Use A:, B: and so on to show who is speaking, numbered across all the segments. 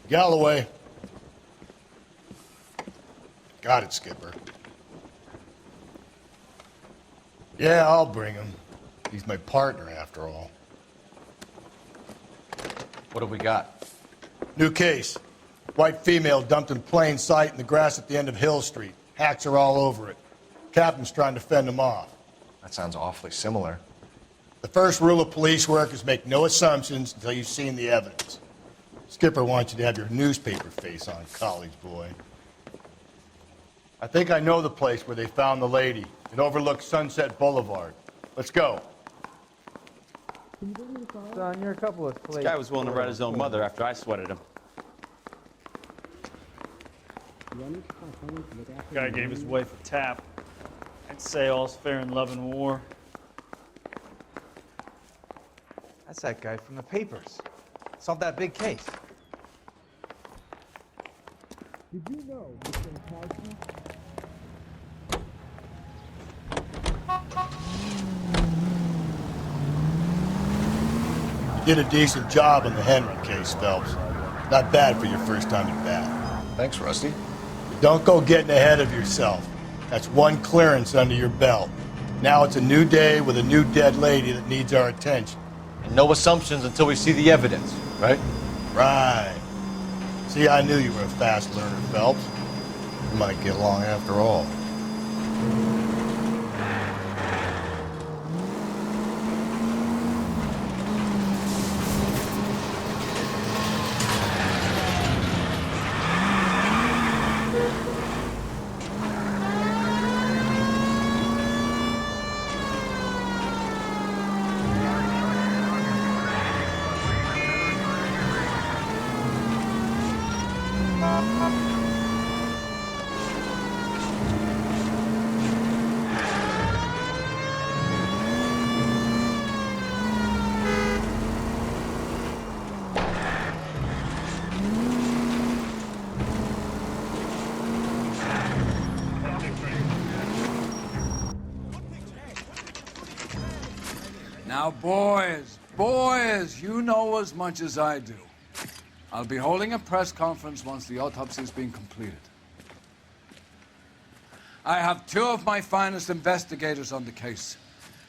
A: Galloway. Got it, Skipper. Yeah, I'll bring him. He's my partner, after all.
B: What have we got?
A: New case. White female dumped in plain sight in the grass at the end of Hill Street. Hacks are all over it. Captain's trying to fend him off.
B: That sounds awfully similar.
A: The first rule of police work is make no assumptions until you've seen the evidence. Skipper wants you to have your newspaper face on, college boy. I think I know the place where they found the lady. It overlooks Sunset Boulevard. Let's go.
C: Son, you're a couple of
D: This guy was willing to write his own mother after I sweated him.
E: Guy gave his wife a tap. I'd say all's fair in love and war.
C: That's that guy from the papers. Solved that big case.
F: Did you know Mr. Kowski?
A: You did a decent job on the Henry case, Phelps. Not bad for your first time at bat.
B: Thanks, Rusty.
A: Don't go getting ahead of yourself. That's one clearance under your belt. Now it's a new day with a new dead lady that needs our attention.
B: And no assumptions until we see the evidence, right?
A: Right. See, I knew you were a fast learner, Phelps. We might get along after all.
G: Now, boys, you know as much as I do. I'll be holding a press conference once the autopsy's been completed. I have two of my finest investigators on the case,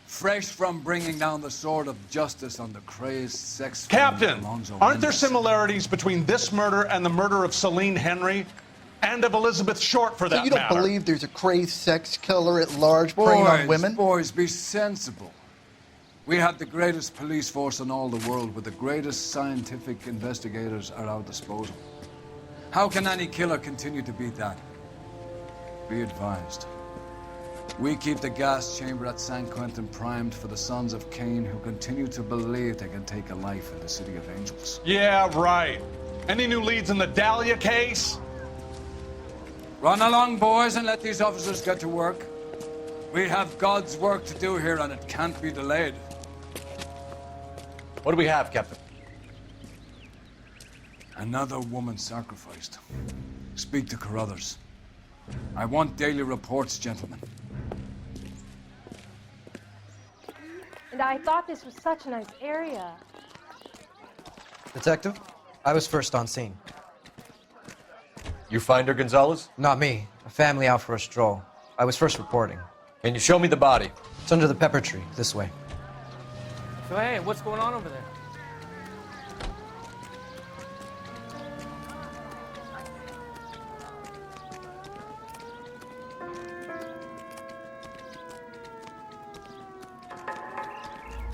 G: fresh from bringing down the sword of justice on the crazed sex...
H: Captain, aren't there similarities between this murder and the murder of Celine Henry? And of Elizabeth Short, for that
I: matter. So you don't believe there's a crazed sex killer at large preying on women?
G: Boys, be sensible. We have the greatest police force in all the world with the greatest scientific investigators at our disposal. How can any killer continue to beat that? Be advised. We keep the gas chamber at San Quentin primed for the sons of Cain who continue to believe they can take a life in the City of Angels.
H: Yeah, right. Any new leads in the Dahlia case?
G: Run along, boys, and let these officers get to work. We have God's work to do here, and it can't be delayed.
B: What do we have, Captain?
G: Another woman sacrificed. Speak to Carruthers. I want daily reports, gentlemen.
J: And I thought this was such a nice area.
C: Detective, I was first on scene.
B: You find her, Gonzalez?
C: Not me. A family out for a stroll. I was first reporting.
B: Can you show me the body?
C: It's under the pepper tree, this way.
K: So hey, what's going on over there?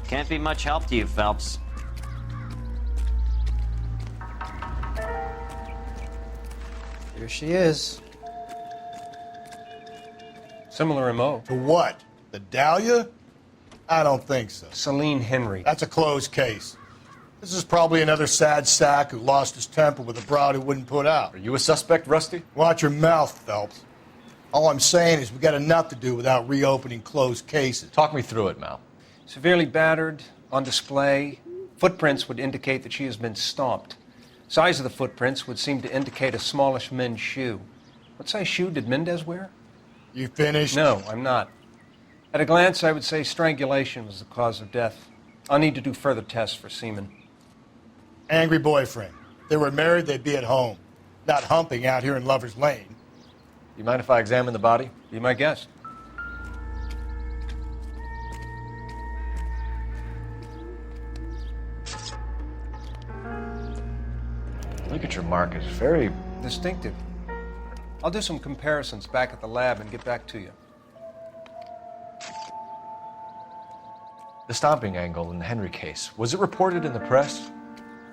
D: Can't be much help to you, Phelps.
C: Here she is.
L: Similar MO.
A: To what? The Dahlia? I don't think so.
L: Celine Henry.
A: That's a closed case. This is probably another sad sack who lost his temper with a broad who wouldn't put out.
B: Are you a suspect, Rusty?
A: Watch your mouth, Phelps. All I'm saying is we got enough to do without reopening closed cases.
B: Talk me through it, Mal.
L: Severely battered, on display. Footprints would indicate that she has been stomped. Size of the footprints would seem to indicate a smallish men's shoe. What size shoe did Mendez wear?
A: You finished?
L: No, I'm not. At a glance, I would say strangulation was the cause of death. I'll need to do further tests for semen.
A: Angry boyfriend. If they were married, they'd be at home, not humping out here in Lover's Lane.
B: You mind if I examine the body?
L: Be my guest.
B: Look at your mark. It's very...
L: Distinctive. I'll do some comparisons back at the lab and get back to you.
B: The stomping angle in the Henry case. Was it reported in the press?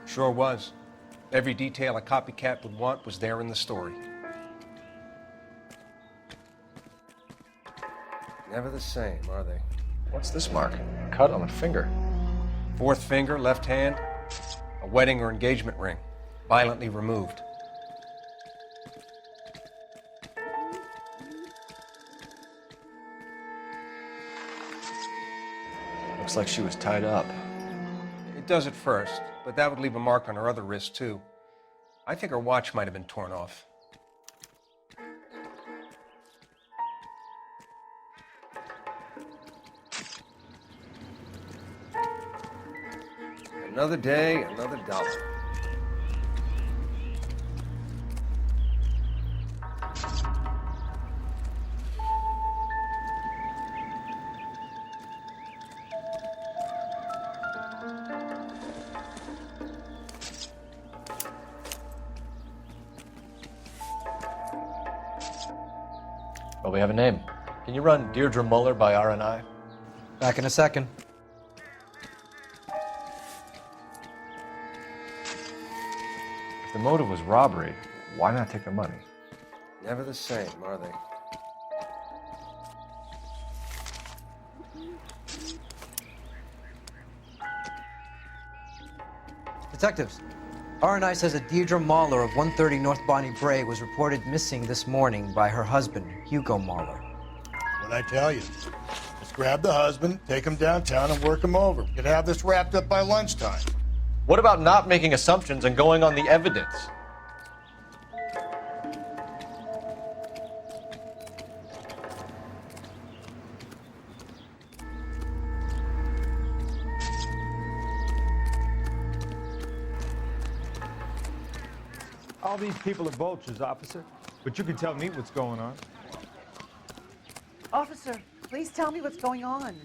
L: Sure was. Every detail a copycat would want was there in the story. Never the same, are they?
B: What's this mark? A cut on the finger.
L: Fourth finger, left hand, a wedding or engagement ring, violently removed.
B: Looks like she was tied up.
L: It does at first, but that would leave a mark on her other wrist, too. I think her watch might have been torn off. Another day, another dollar.
B: Well, we have a name. Can you run Deirdre Moller by RNI?
C: Back in a second.
B: If the motive was robbery, why not take the money?
L: Never the same, are they?
C: Detectives, RNI says that Deirdre Moller of 130 North Bonnie Bray was reported missing this morning by her husband, Hugo Moller.
A: What'd I tell you? Let's grab the husband, take him downtown, and work him over. We could have this wrapped up by lunchtime.
B: What about not making assumptions and going on the evidence?
F: All these people are vultures, officer. But you can tell me what's going on.
M: Officer, please tell me what's going on.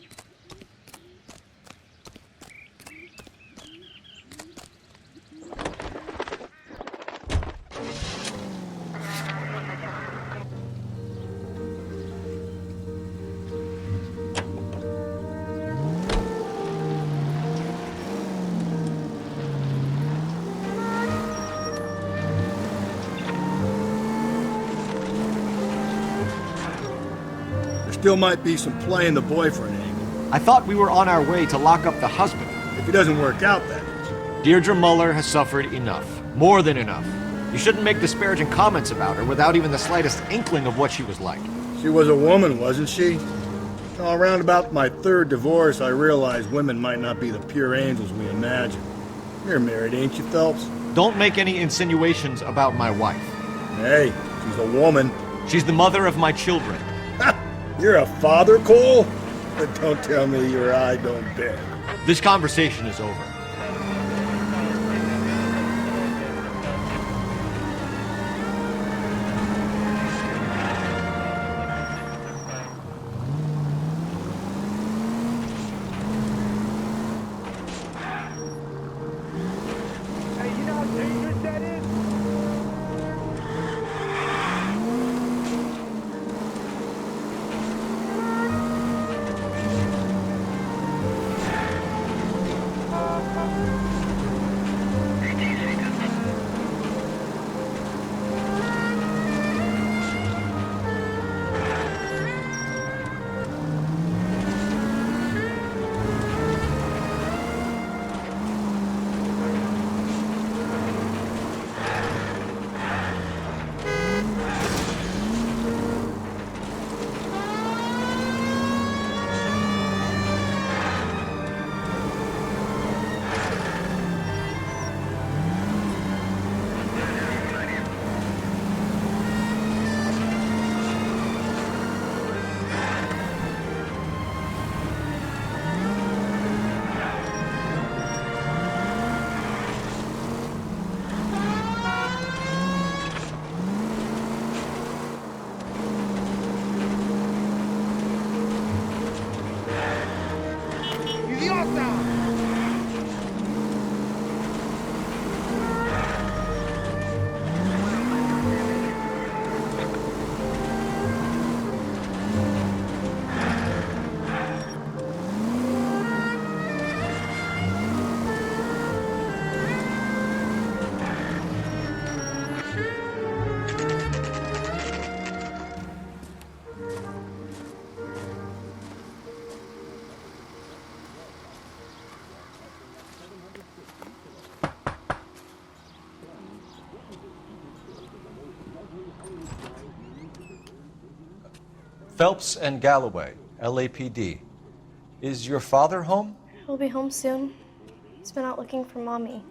A: Still might be some play in the boyfriend angle.
N: I thought we were on our way to lock up the husband.
A: If it doesn't work out, that is.
N: Deirdre Moller has suffered enough. More than enough. You shouldn't make disparaging comments about her without even the slightest inkling of what she was like.
A: She was a woman, wasn't she? Well, around about my third divorce, I realized women might not be the pure angels we imagine. You're married, ain't you, Phelps?
N: Don't make any insinuations about my wife.
A: Hey, she's a woman.
N: She's the mother of my children.
A: You're a father, Cole? But don't tell me your eye don't bend.
N: This conversation is over.
F: Hey, you know how dangerous that is?
B: Phelps and Galloway, LAPD. Is your father home?
J: He'll be home soon. He's been out looking for Mommy.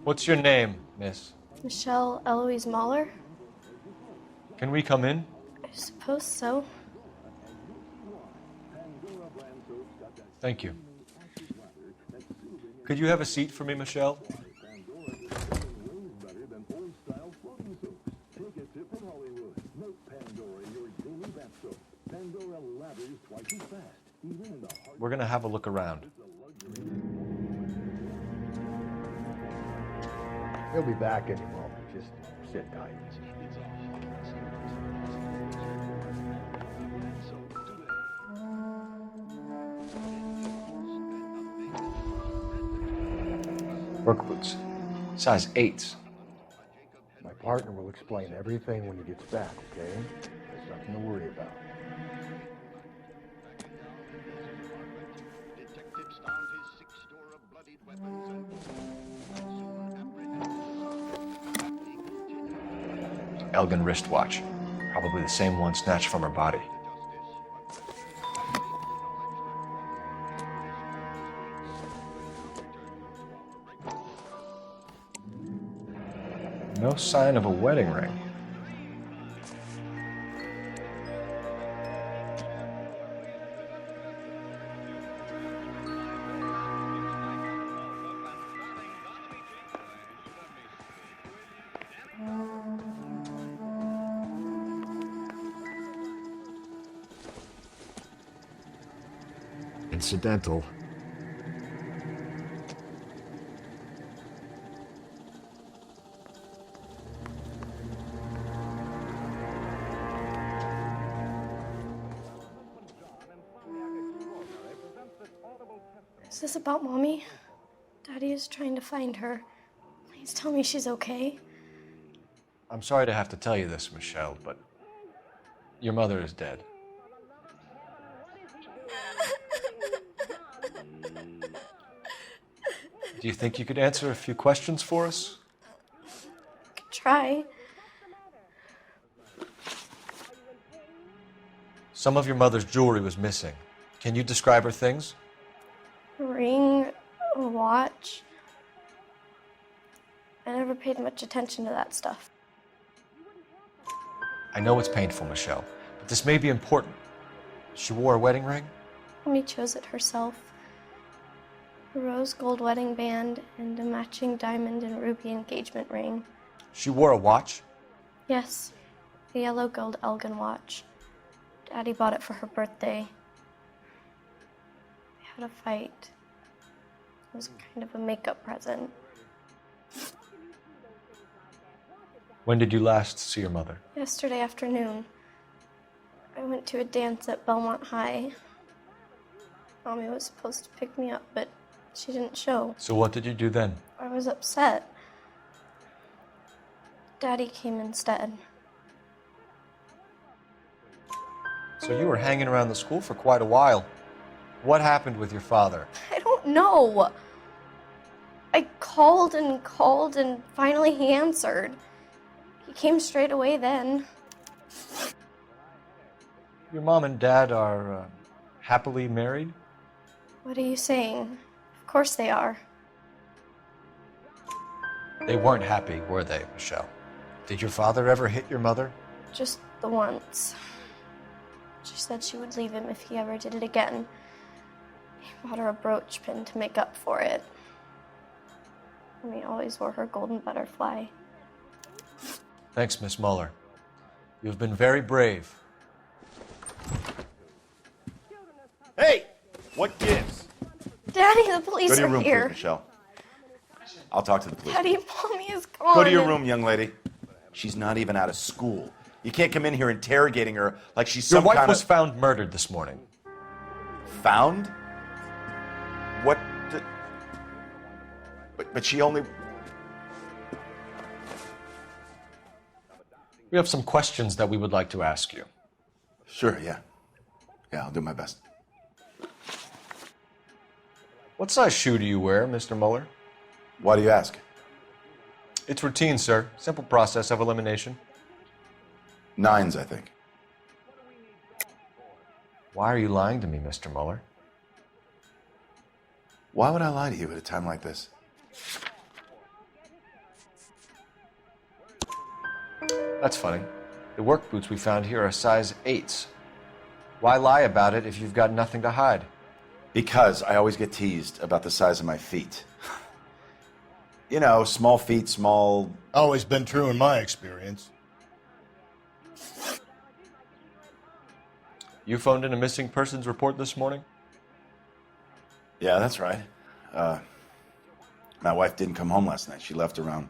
B: What's your name, miss?
J: Michelle Eloise Moller?
B: Can we come in?
J: I suppose so.
B: Thank you. Could you have a seat for me, Michelle? We're gonna have a look around.
A: He'll be back any moment. Just sit tight.
B: Work boots. Size 8s.
A: My partner will explain everything when he gets back, okay? There's nothing to worry about.
B: Elgin wristwatch. Probably the same one snatched from her body. No sign of a wedding ring.
N: Incidental.
J: Is this about Mommy? Daddy is trying to find her. Please tell me she's okay.
B: I'm sorry to have to tell you this, Michelle, but your mother is dead. Do you think you could answer a few questions for us?
J: Could try.
B: Some of your mother's jewelry was missing. Can you describe her things?
J: A ring, a watch. I never paid much attention to that stuff.
B: I know it's painful, Michelle, but this may be important. She wore a wedding ring?
J: Mommy chose it herself. A rose gold wedding band and a matching diamond and ruby engagement ring.
B: She wore a watch?
J: Yes, a yellow gold Elgin watch. Daddy bought it for her birthday. We had a fight. It was kind of a makeup present.
B: When did you last see your mother?
J: Yesterday afternoon, I went to a dance at Belmont High. Mommy was supposed to pick me up, but she didn't show.
B: So what did you do then?
J: I was upset. Daddy came instead.
B: So you were hanging around the school for quite a while. What happened with your father?
J: I don't know. I called and finally he answered. He came straight away then.
B: Your mom and dad are happily married?
J: What are you saying? Of course they are.
B: They weren't happy, were they, Michelle? Did your father ever hit your mother?
J: Just the once. She said she would leave him if he ever did it again. He bought her a brooch pin to make up for it. And he always wore her golden butterfly.
B: Thanks, Miss Muller. You've been very brave.
O: Hey! What gives?
J: Daddy, the police
O: Go to your
J: are
O: room,
J: here.
O: please, Michelle. I'll talk to the police.
J: Daddy, Mommy is gone.
O: Go to your room, young lady. She's not even out of school. You can't come in here interrogating her like she's
B: Your
O: some
B: wife
O: kind
B: was
O: of...
B: found murdered this morning.
O: Found? What the... But she only...
B: We have some questions that we would like to ask you.
O: Sure, yeah. Yeah, I'll do my best.
B: What size shoe do you wear, Mr. Muller?
O: Why do you ask?
B: It's routine, sir. Simple process of elimination.
O: 9s, I think.
B: Why are you lying to me, Mr. Muller?
O: Why would I lie to you at a time like this?
B: That's funny. The work boots we found here are size 8s. Why lie about it if you've got nothing to hide?
O: Because I always get teased about the size of my feet. You know, small feet, small...
A: Always been true in my experience.
B: You phoned in a missing persons report this morning?
O: Yeah, that's right. My wife didn't come home last night. She left around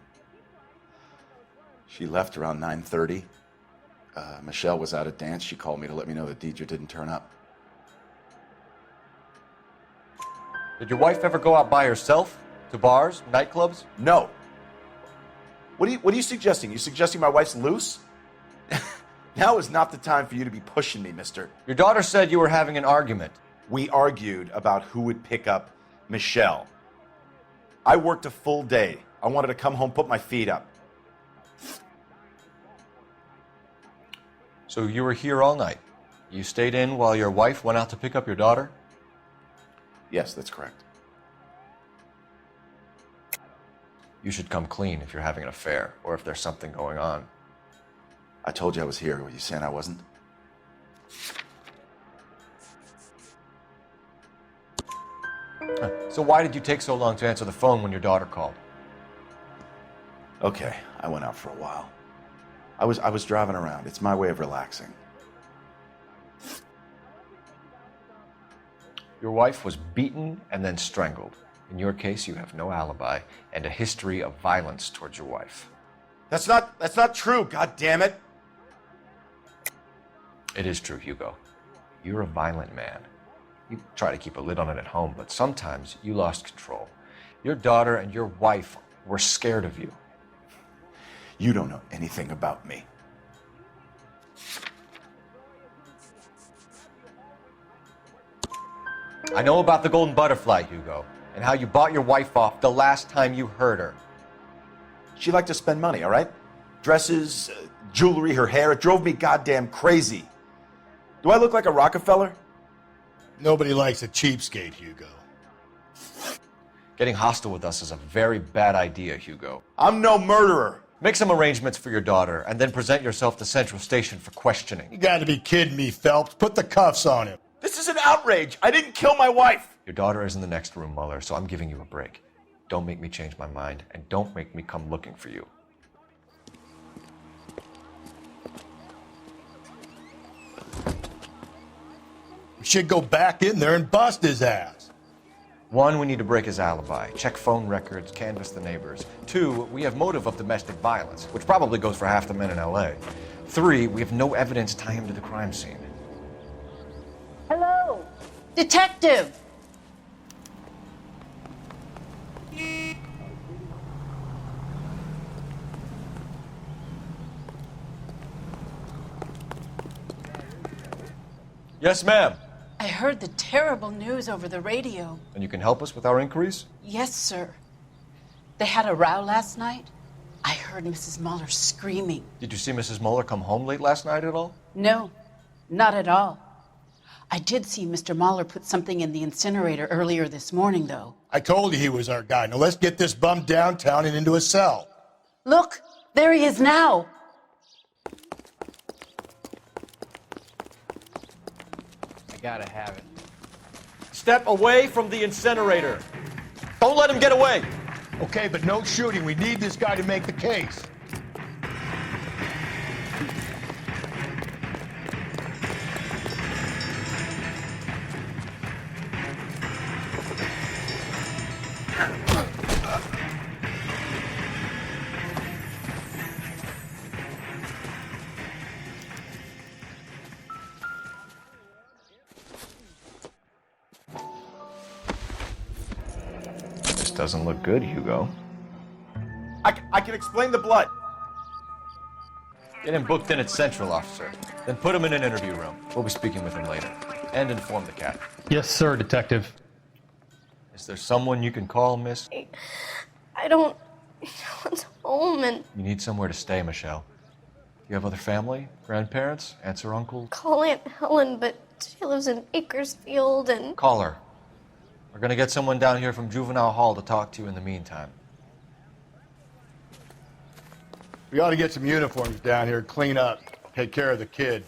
O: 9:30. Michelle was out at dance. She called me to let me know that Deidre didn't turn up.
B: Did your wife ever go out by herself? To bars, nightclubs?
O: No. What are you suggesting? You suggesting my wife's loose? Now is not the time for you to be pushing me, mister.
B: Your daughter said you were having an argument.
O: We argued about who would pick up Michelle. I worked a full day. I wanted to come home, put my feet up.
B: So you were here all night. You stayed in while your wife went out to pick up your daughter?
O: Yes, that's correct.
B: You should come clean if you're having an affair or if there's something going on.
O: I told you I was here. Were you saying I wasn't?
B: So why did you take so long to answer the phone when your daughter called?
O: Okay, I went out for a while. I was driving around. It's my way of relaxing.
B: Your wife was beaten and then strangled. In your case, you have no alibi and a history of violence towards your wife.
O: That's not true, God damn it.
B: It is true, Hugo. You're a violent man. You try to keep a lid on it at home, but sometimes you lost control. Your daughter and your wife were scared of you.
O: You don't know anything about me.
B: I know about the golden butterfly, Hugo, and how you bought your wife off the last time you heard her.
O: She liked to spend money, all right? Dresses, jewelry, her hair. It drove me goddamn crazy. Do I look like a Rockefeller?
A: Nobody likes a cheapskate, Hugo.
B: Getting hostile with us is a very bad idea, Hugo.
O: I'm no murderer.
B: Make some arrangements for your daughter, and then present yourself to Central Station for questioning.
A: You gotta be kidding me, Phelps. Put the cuffs on him.
O: This is an outrage. I didn't kill my wife.
B: Your daughter is in the next room, Muller, so I'm giving you a break. Don't make me change my mind, and don't make me come looking for you.
A: We should go back in there and bust his ass.
B: 1, we need to break his alibi, check phone records, canvass the neighbors. 2, we have motive of domestic violence, which probably goes for half the men in LA. 3, we have no evidence tying him to the crime scene.
M: Hello? Detective!
B: Yes, ma'am.
M: I heard the terrible news over the radio.
B: And you can help us with our inquiries?
M: Yes, sir. They had a row last night. I heard Mrs. Muller screaming.
B: Did you see Mrs. Muller come home late last night at all?
M: No, not at all. I did see Mr. Muller put something in the incinerator earlier this morning, though.
A: I told you he was our guy. Now let's get this bum downtown and into a cell.
M: Look, there he is now.
N: I gotta have it.
B: Step away from the incinerator. Don't let him get away.
A: Okay, but no shooting. We need this guy to make the case.
B: This doesn't look good, Hugo.
O: I can explain the blood.
B: Get him booked in at Central, officer. Then put him in an interview room. We'll be speaking with him later. And inform the cat.
F: Yes, sir, Detective.
B: Is there someone you can call, miss?
J: I don't want home and
B: You need somewhere to stay, Michelle. You have other family? Grandparents? Aunts or uncles?
J: call Aunt Helen, but She lives in Bakersfield and...
B: Call her. We're gonna get someone down here from Juvenile Hall to talk to you in the meantime.
A: We ought to get some uniforms down here, clean up, take care of the kid.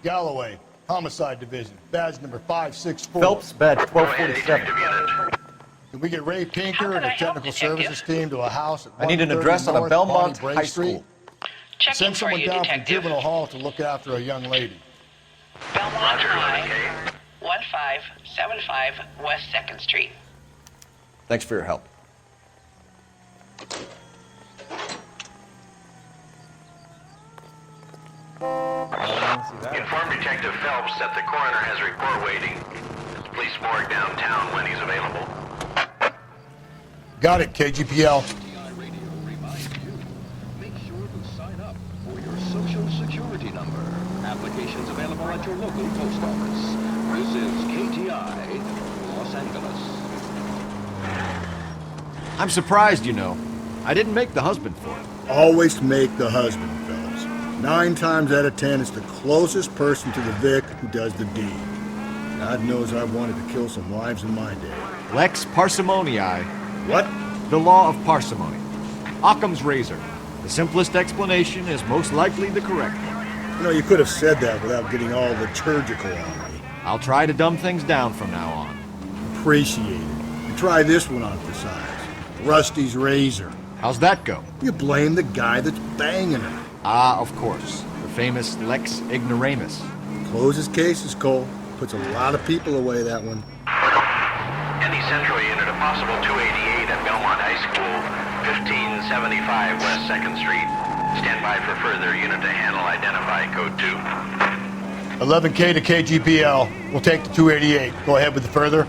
A: Galloway, Homicide Division, badge number 564.
B: Phelps, badge 1247.
A: Can we get Ray Pinker and a technical services team to a house at
B: I need an address on a
A: North
B: Belmont
A: Bonnie Bray
B: High
A: Street?
B: School.
A: Send someone down from Juvenile Hall to look after a young lady.
P: Belmont High, 1575 West 2nd Street.
B: Thanks for your help.
Q: Inform Detective Phelps that the coroner has a report waiting. Police morgue downtown when he's available.
A: Got it, KGPL.
R: Make sure to sign up for your Social Security number. Applications available at your local post office. This is KTI, Los Angeles.
N: I'm surprised, you know. I didn't make the husband for it.
A: Always make the husband, fellas. 9 times out of 10, it's the closest person to the Vic who does the deed. God knows I've wanted to kill some wives in my day.
N: Lex parsimoniae.
A: What?
N: The law of parsimony. Occam's razor. The simplest explanation is most likely the correct one.
A: You know, you could have said that without getting all liturgical on me.
N: I'll try to dumb things down from now on.
A: Appreciate it. And try this one on for size. Rusty's razor.
N: How's that go?
A: You blame the guy that's banging her.
N: Ah, of course. The famous Lex ignoramus.
A: Closes cases, Cole. Puts a lot of people away, that one.
Q: Any Central unit, a possible 288 at Belmont High School, 1575 West 2nd Street. Stand by for further unit to handle. Identify code 2.
A: 11K to KGPL. We'll take the 288. Go ahead with the further.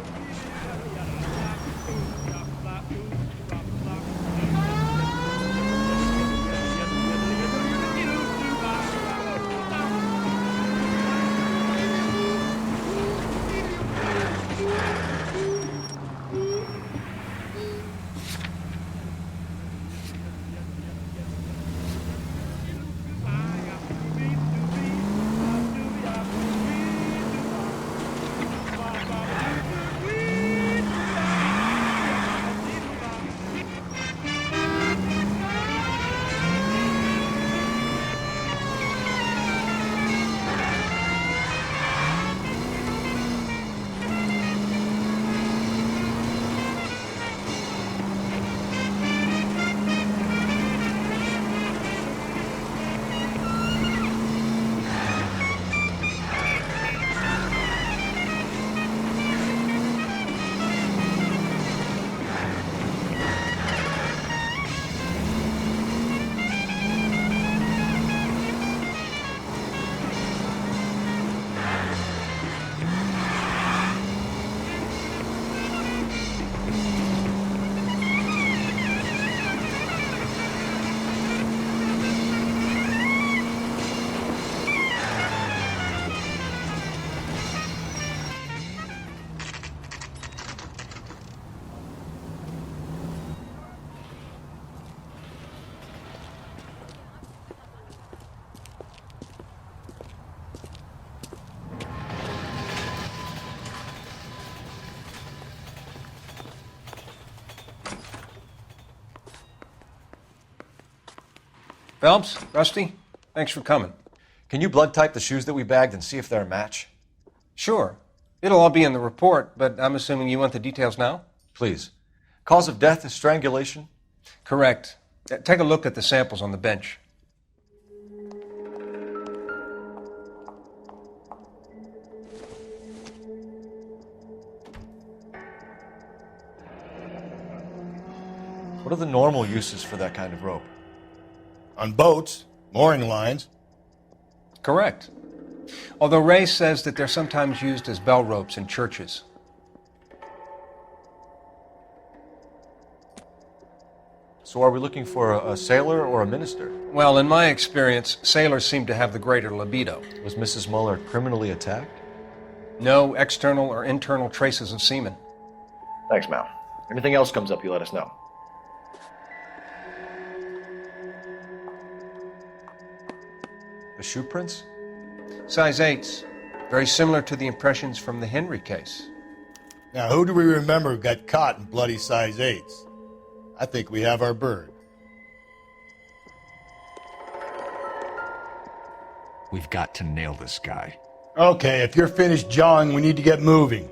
L: Phelps, Rusty, thanks for coming.
B: Can you blood type the shoes that we bagged and see if they're a match?
L: Sure. It'll all be in the report, but I'm assuming you want the details now?
B: Please. Cause of death is strangulation?
L: Correct. Take a look at the samples on the bench.
B: What are the normal uses for that kind of rope?
A: On boats, mooring lines.
L: Correct. Although Ray says that they're sometimes used as bell ropes in churches.
B: So are we looking for a sailor or a minister?
L: Well, in my experience, sailors seem to have the greater libido.
B: Was Mrs. Moller criminally attacked?
L: No external or internal traces of semen.
O: Thanks, Mal.
B: Anything else comes up, you let us know. The shoe prints?
L: Size 8s. Very similar to the impressions from the Henry case.
A: Now, who do we remember got caught in bloody size 8s? I think we have our bird.
N: We've got to nail this guy.
A: Okay, if you're finished jawing, we need to get moving.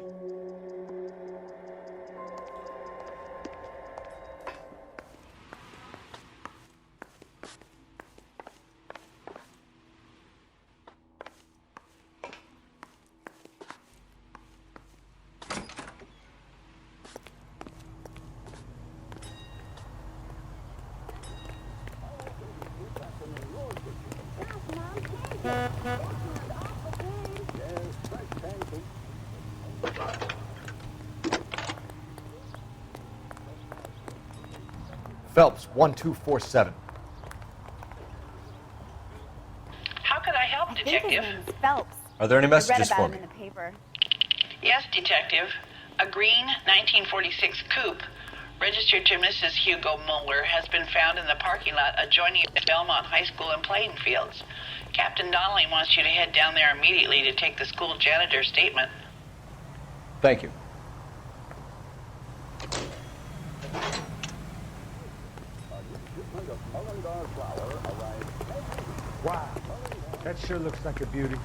B: Phelps, 1247.
P: How could I help, Detective?
S: Phelps.
B: Are there any
S: I read
B: messages
S: about
B: for
S: him
B: me?
S: in the paper.
P: Yes, Detective. A green 1946 coupe, registered to Mrs. Hugo Moller, has been found in the parking lot adjoining the Belmont High School and playing fields. Captain Donnelly wants you to head down there immediately to take the school janitor's statement.
B: Thank you.
F: Wow, that sure looks like a beauty.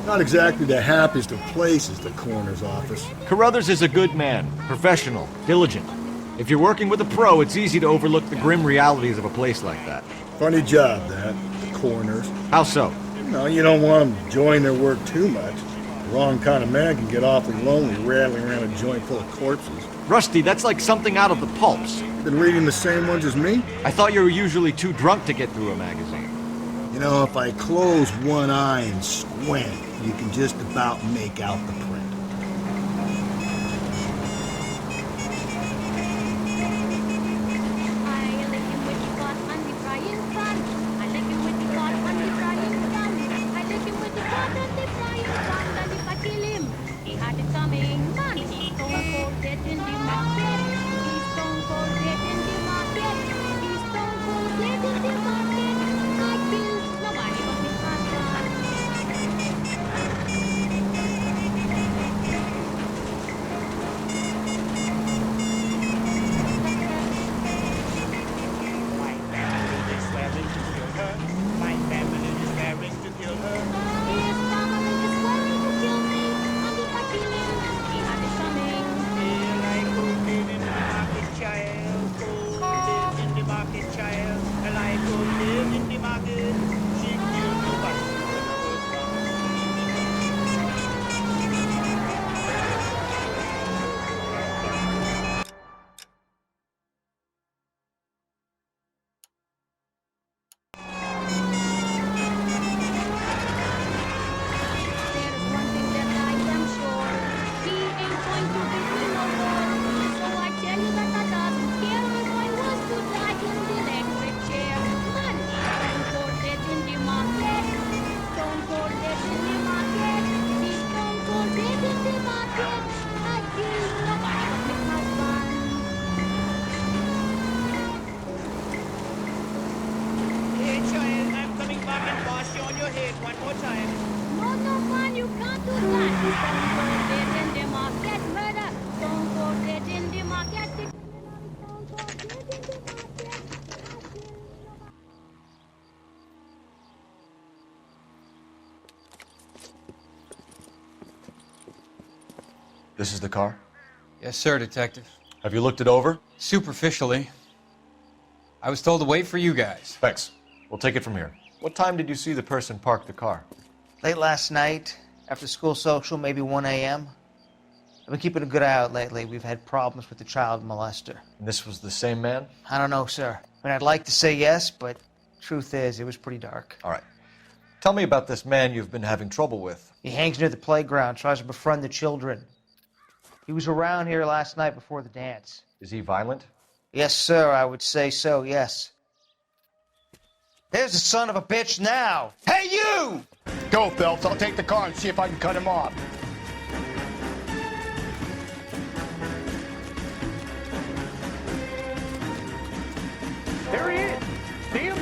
A: Not exactly the happiest of places, the coroner's office.
N: Carruthers is a good man, professional, diligent. If you're working with a pro, it's easy to overlook the grim realities of a place like that.
A: Funny job, that, the coroner's.
N: How so?
A: No, you don't want them enjoying their work too much. The wrong kind of man can get awfully lonely rattling around a joint full of corpses.
N: Rusty, that's like something out of the pulps.
A: Been reading the same ones as me?
N: I thought you were usually too drunk to get through a magazine.
A: You know, if I close one eye and squint, you can just about make out the print.
B: This is the car?
C: Yes, sir, Detective.
B: Have you looked it over?
C: Superficially. I was told to wait for you guys.
B: Thanks. We'll take it from here. What time did you see the person park the car?
T: Late last night, after school social, maybe 1 a.m. I've been keeping a good eye out lately. We've had problems with the child molester.
B: And this was the same man?
T: I don't know, sir. I mean, I'd like to say yes, but truth is, it was pretty dark.
B: All right. Tell me about this man you've been having trouble with.
T: He hangs near the playground, tries to befriend the children. He was around here last night before the dance.
B: Is he violent?
T: Yes, sir, I would say so, yes. There's the son of a bitch now. Hey, you!
A: Go, Phelps. I'll take the car and see if I can cut him off.
K: There he is. See him?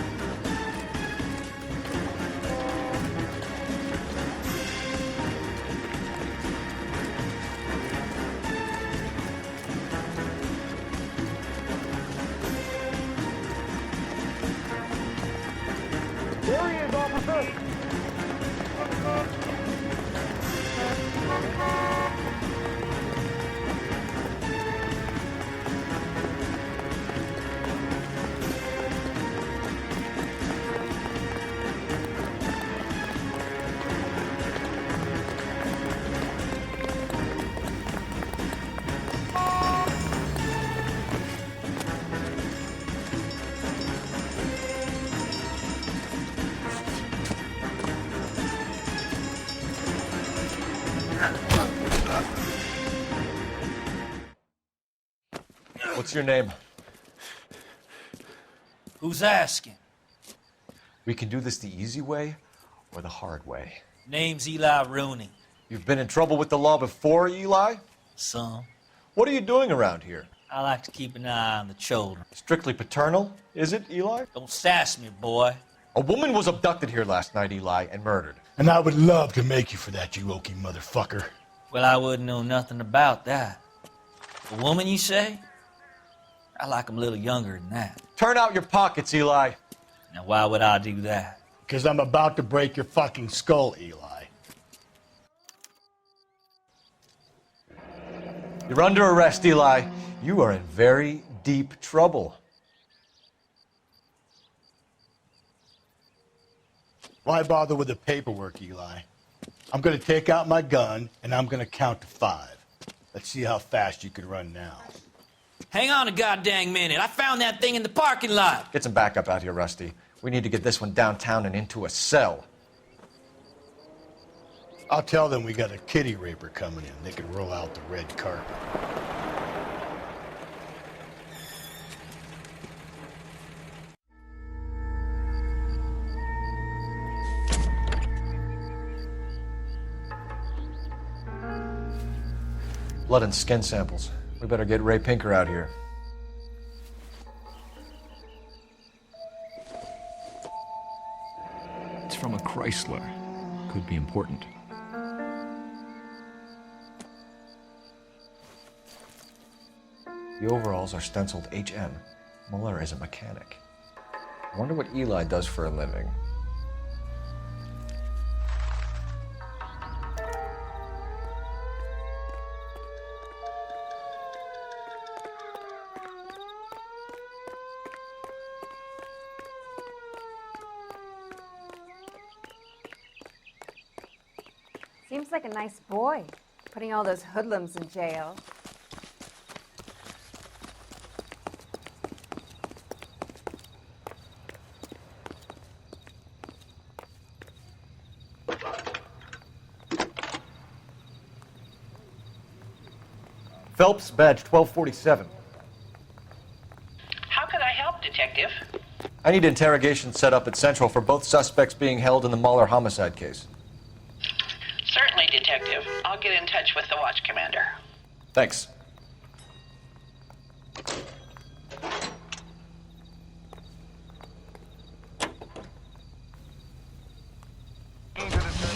E: There he is, officer.
B: What's your name?
S: Who's asking?
B: We can do this the easy way or the hard way.
S: Name's Eli Rooney.
B: You've been in trouble with the law before, Eli?
S: Some.
B: What are you doing around here?
S: I like to keep an eye on the children.
B: Strictly paternal, is it, Eli?
S: Don't sass me, boy.
B: A woman was abducted here last night, Eli, and murdered.
A: And I would love to make you for that, you oaky motherfucker.
S: Well, I wouldn't know nothing about that. A woman, you say? I like 'em a little younger than that.
B: Turn out your pockets, Eli.
S: Now, why would I do that?
A: Because I'm about to break your fucking skull, Eli.
B: You're under arrest, Eli. You are in very deep trouble.
A: Why bother with the paperwork, Eli? I'm going to take out my gun, and I'm going to count to 5. Let's see how fast you can run now.
S: Hang on a goddamn minute. I found that thing in the parking lot.
B: Get some backup out here, Rusty. We need to get this one downtown and into a cell.
A: I'll tell them we got a kitty raper coming in. They can roll out the red carpet.
B: Blood and skin samples. We better get Ray Pinker out here.
N: It's from a Chrysler. Could be important.
B: The overalls are stenciled HM. Moller is a mechanic. I wonder what Eli does for a living.
U: Seems like a nice boy, putting all those hoodlums in jail.
B: Phelps, badge 1247.
P: How could I help, Detective?
B: I need interrogation set up at Central for both suspects being held in the Moller homicide case.
P: Certainly, Detective. I'll get in touch with the watch commander.
B: Thanks.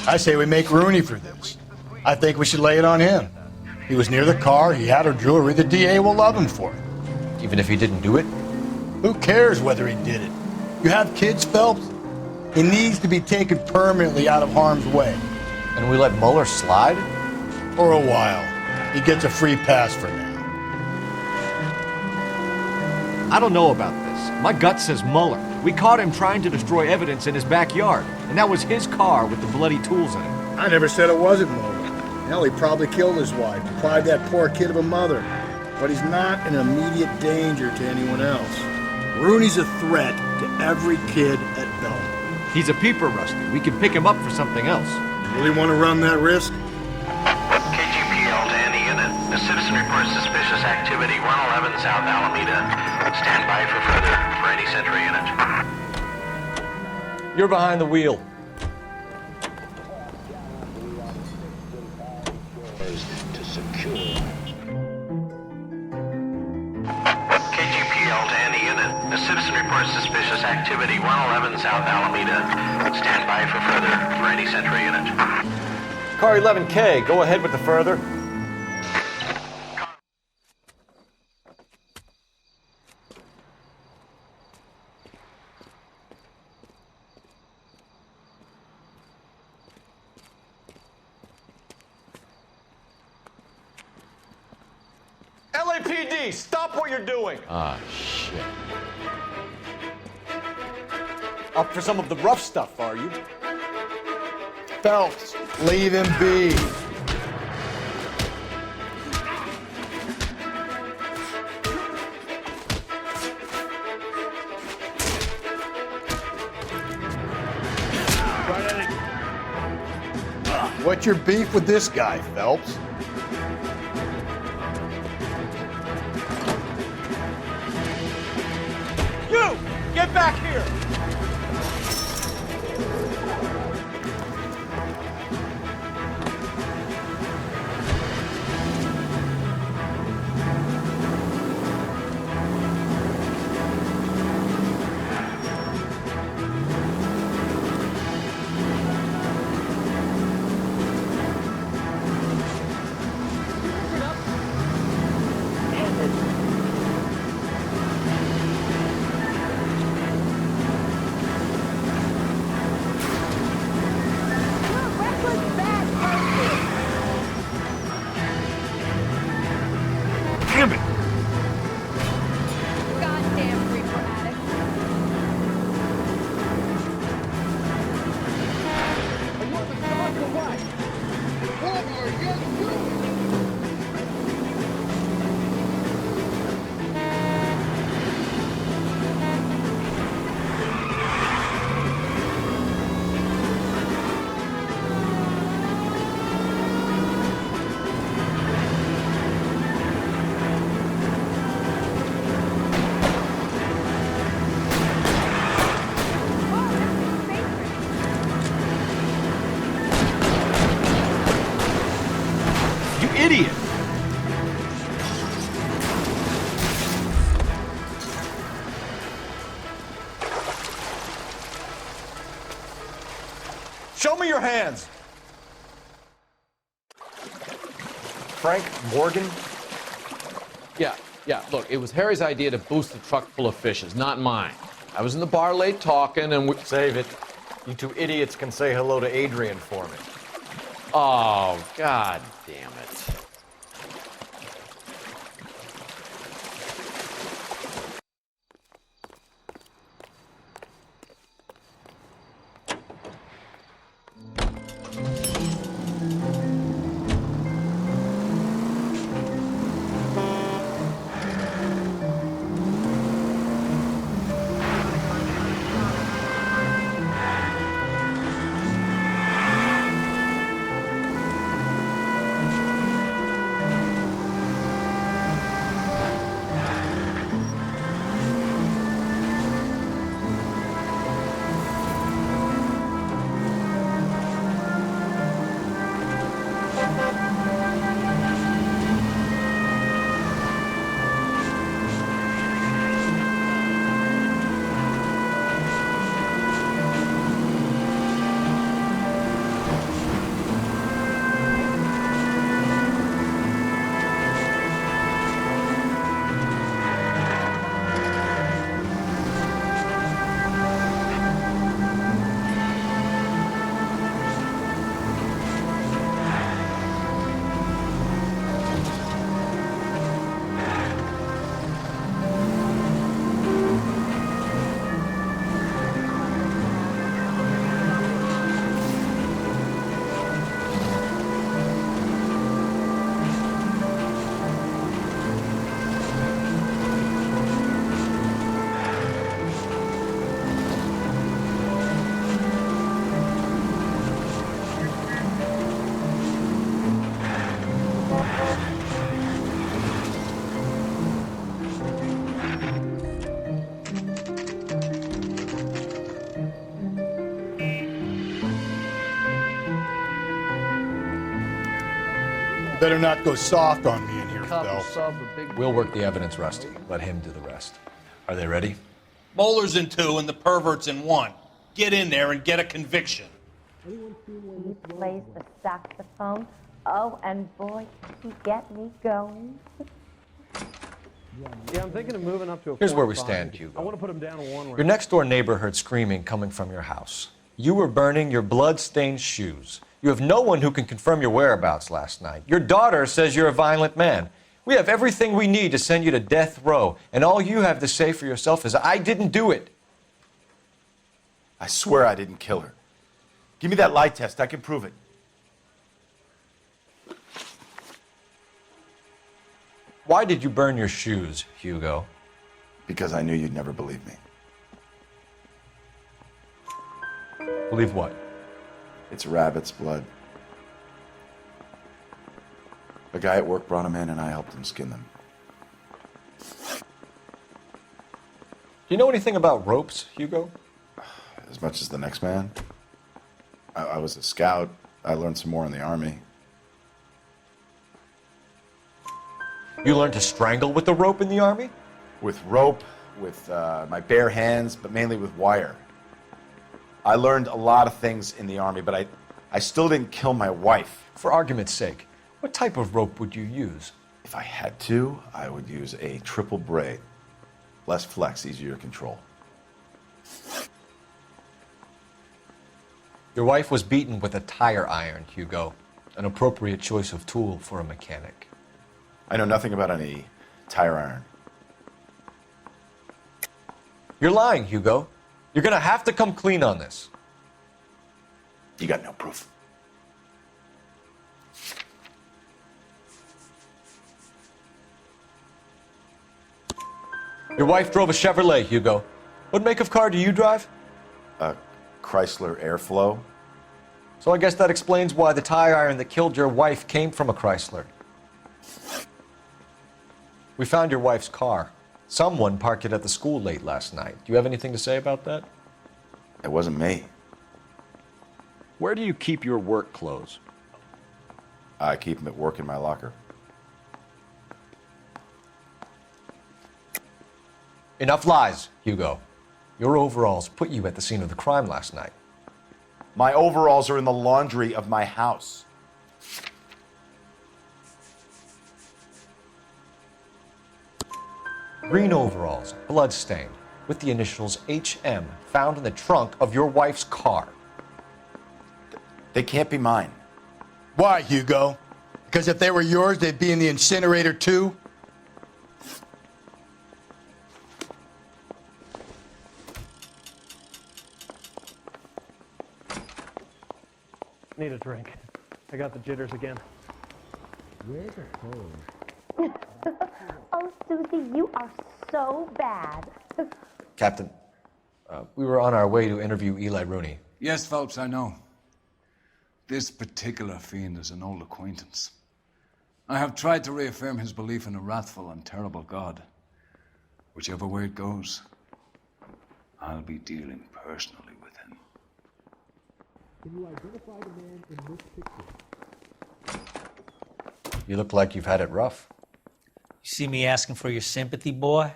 A: I say we make Rooney for this. I think we should lay it on him. He was near the car, he had her jewelry, the DA will love him for it.
B: Even if he didn't do it?
A: Who cares whether he did it? You have kids, Phelps? He needs to be taken permanently out of harm's way.
B: And we let Moller slide?
A: For a while. He gets a free pass for now.
N: I don't know about this. My gut says Muller. We caught him trying to destroy evidence in his backyard, and that was his car with the bloody tools in it.
A: I never said it wasn't Moller. Hell, he probably killed his wife, deprived that poor kid of a mother. But he's not an immediate danger to anyone else. Rooney's a threat to every kid at Belmont.
N: He's a peeper, Rusty. We can pick him up for something else.
A: You really want to run that risk?
Q: KGPL to any unit. A citizen reports suspicious activity, 111 South Alameda. Stand by for further for any Sentry unit.
B: You're behind the wheel.
R: To secure.
Q: KGPL to any unit. A citizen reports suspicious activity, 111 South Alameda. Stand by for further for any Sentry unit.
B: Car 11K, go ahead with the further. LAPD, stop what you're doing!
N: Ah, shit.
B: Up for some of the rough stuff, are you?
A: Phelps, leave him be. What's your beef with this guy, Phelps?
B: You! Get back here!
N: Damn it!
U: Goddamn reaper addict.
N: You idiot!
B: Show me your hands! Frank Morgan?
I: Yeah, look, it was Harry's idea to boost the truck full of fishes, not mine. I was in the bar late talking and we...
B: Save it. You two idiots can say hello to Adrian for me.
I: Oh, god damn it.
A: better not go soft on me in here, Phelps.
B: We'll work the evidence, Rusty. Let him do the rest. Are they ready?
H: Moller's in 2 and the pervert's in 1. Get in there and get a conviction.
V: He plays the saxophone. Oh, and boy, he get me going.
W: Yeah, I'm thinking of moving up to a
B: Here's where we
W: 45.
B: stand, Hugo.
W: I want to put him down in one
B: Your next-door neighbor heard screaming coming from your house. You were burning your blood-stained shoes. You have no one who can confirm your whereabouts last night. Your daughter says you're a violent man. We have everything we need to send you to death row, and all you have to say for yourself is, I didn't do it.
O: I swear I didn't kill her. Give me that lie test. I can prove it.
B: Why did you burn your shoes, Hugo?
O: Because I knew you'd never believe me.
B: Believe what?
O: It's rabbit's blood. A guy at work brought him in and I helped him skin them.
B: Do you know anything about ropes, Hugo?
O: As much as the next man. I was a scout. I learned some more in the army.
B: You learned to strangle with the rope in the army?
O: With rope, with my bare hands, but mainly with wire. I learned a lot of things in the army, but I still didn't kill my wife.
B: For argument's sake, what type of rope would you use?
O: If I had to, I would use a triple braid. Less flex, easier to control.
B: Your wife was beaten with a tire iron, Hugo. An appropriate choice of tool for a mechanic.
O: I know nothing about any tire iron.
B: You're lying, Hugo. You're gonna have to come clean on this.
O: You got no proof.
B: Your wife drove a Chevrolet, Hugo. What make of car do you drive?
O: A Chrysler Airflow.
B: So I guess that explains why the tire iron that killed your wife came from a Chrysler. We found your wife's car. Someone parked it at the school late last night. Do you have anything to say about that?
O: It wasn't me.
N: Where do you keep your work clothes?
O: I keep them at work in my locker.
B: Enough lies, Hugo. Your overalls put you at the scene of the crime last night.
O: My overalls are in the laundry of my house.
B: Green overalls, blood-stained, with the initials HM found in the trunk of your wife's car.
O: They can't be mine.
A: Why, Hugo? Because if they were yours, they'd be in the incinerator too?
W: Need a drink. I got the jitters again.
V: Where's the phone? Oh, Susie, you are so bad.
B: Captain, we were on our way to interview Eli Rooney.
G: Yes, Phelps, I know. This particular fiend is an old acquaintance. I have tried to reaffirm his belief in a wrathful and terrible God. Whichever way it goes, I'll be dealing personally with him.
V: Can you identify the man in this picture?
B: You look like you've had it rough.
S: You see me asking for your sympathy, boy?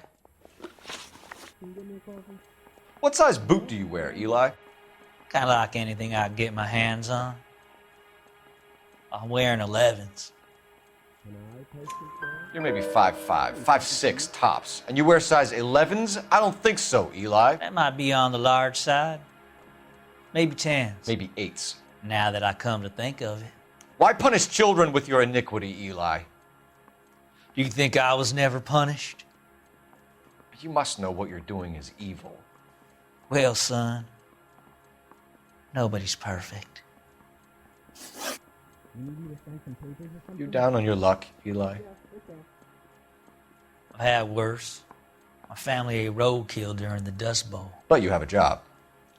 B: What size boot do you wear, Eli?
S: Kind of like anything I can get my hands on. I'm wearing 11s.
B: You're maybe 5'5", 5'6", tops. And you wear size 11s? I don't think so, Eli.
S: That might be on the large side. Maybe 10s.
B: Maybe 8s.
S: Now that I come to think of it.
B: Why punish children with your iniquity, Eli?
S: Do you think I was never punished?
B: You must know what you're doing is evil.
S: Well, son, nobody's perfect.
B: You down on your luck, Eli?
S: I've had worse. My family ate roadkill during the Dust Bowl.
B: But you have a job.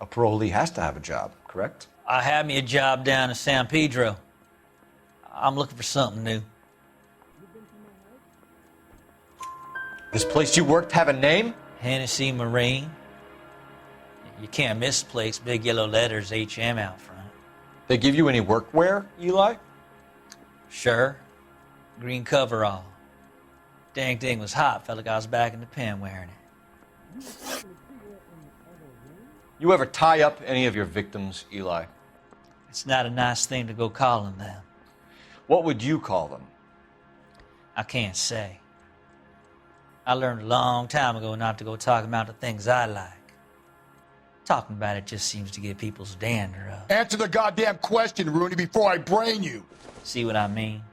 B: A parolee has to have a job, correct?
S: I had me a job down in San Pedro. I'm looking for something new.
B: This place you worked have a name?
S: Hennessy Marine. You can't misplace big yellow letters HM out front.
B: They give you any workwear, Eli?
S: Sure. Green coverall. Dang thing was hot. Felt like I was back in the pen wearing it.
B: You ever tie up any of your victims, Eli?
S: It's not a nice thing to go calling them.
B: What would you call them?
S: I can't say. I learned a long time ago not to go talking about the things I like. Talking about it just seems to get people's dander up.
A: Answer the goddamn question, Rooney, before I brain you.
S: See what I mean?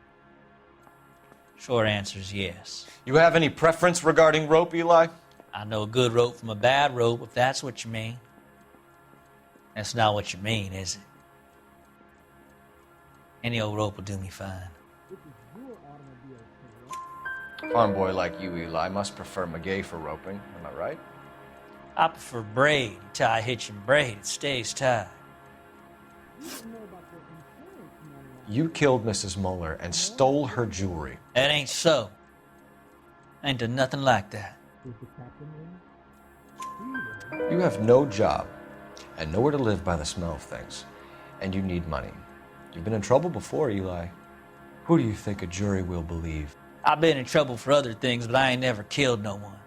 S: Short answer is yes.
B: You have any preference regarding rope, Eli?
S: I know a good rope from a bad rope, if that's what you mean. That's not what you mean, is it? Any old rope will do me fine.
B: Farm boy like you, Eli, must prefer McGay for roping. Am I right?
S: I prefer braid. You tie a hitch and braid, it stays tied.
B: You killed Mrs. Moller and stole her jewelry.
S: That ain't so. I ain't done nothing like that.
B: You have no job and nowhere to live by the smell of things, and you need money. You've been in trouble before, Eli. Who do you think a jury will believe?
S: I've been in trouble for other things, but I ain't never killed no one.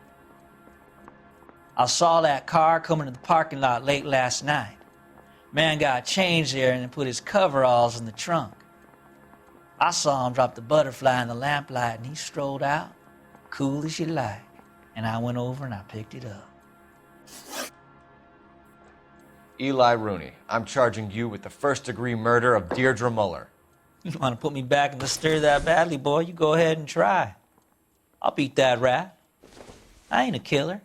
S: I saw that car coming to the parking lot late last night. Man got changed there and then put his coveralls in the trunk. I saw him drop the butterfly in the lamplight and he strolled out, cool as you like. And I went over and I picked it up.
B: Eli Rooney, I'm charging you with the first-degree murder of Deirdre Moller.
S: You want to put me back in the stir that badly, boy? You go ahead and try. I'll beat that rat. I ain't a killer.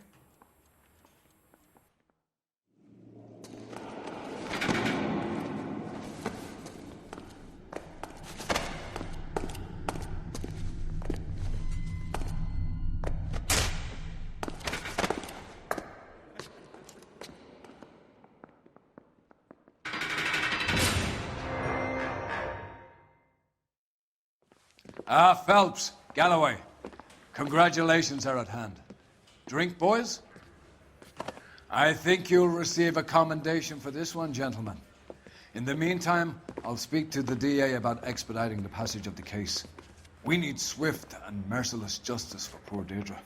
G: Phelps, Galloway, congratulations are at hand. Drink, boys? I think you'll receive a commendation for this one, gentlemen. In the meantime, I'll speak to the DA about expediting the passage of the case. We need swift and merciless justice for poor Deirdre.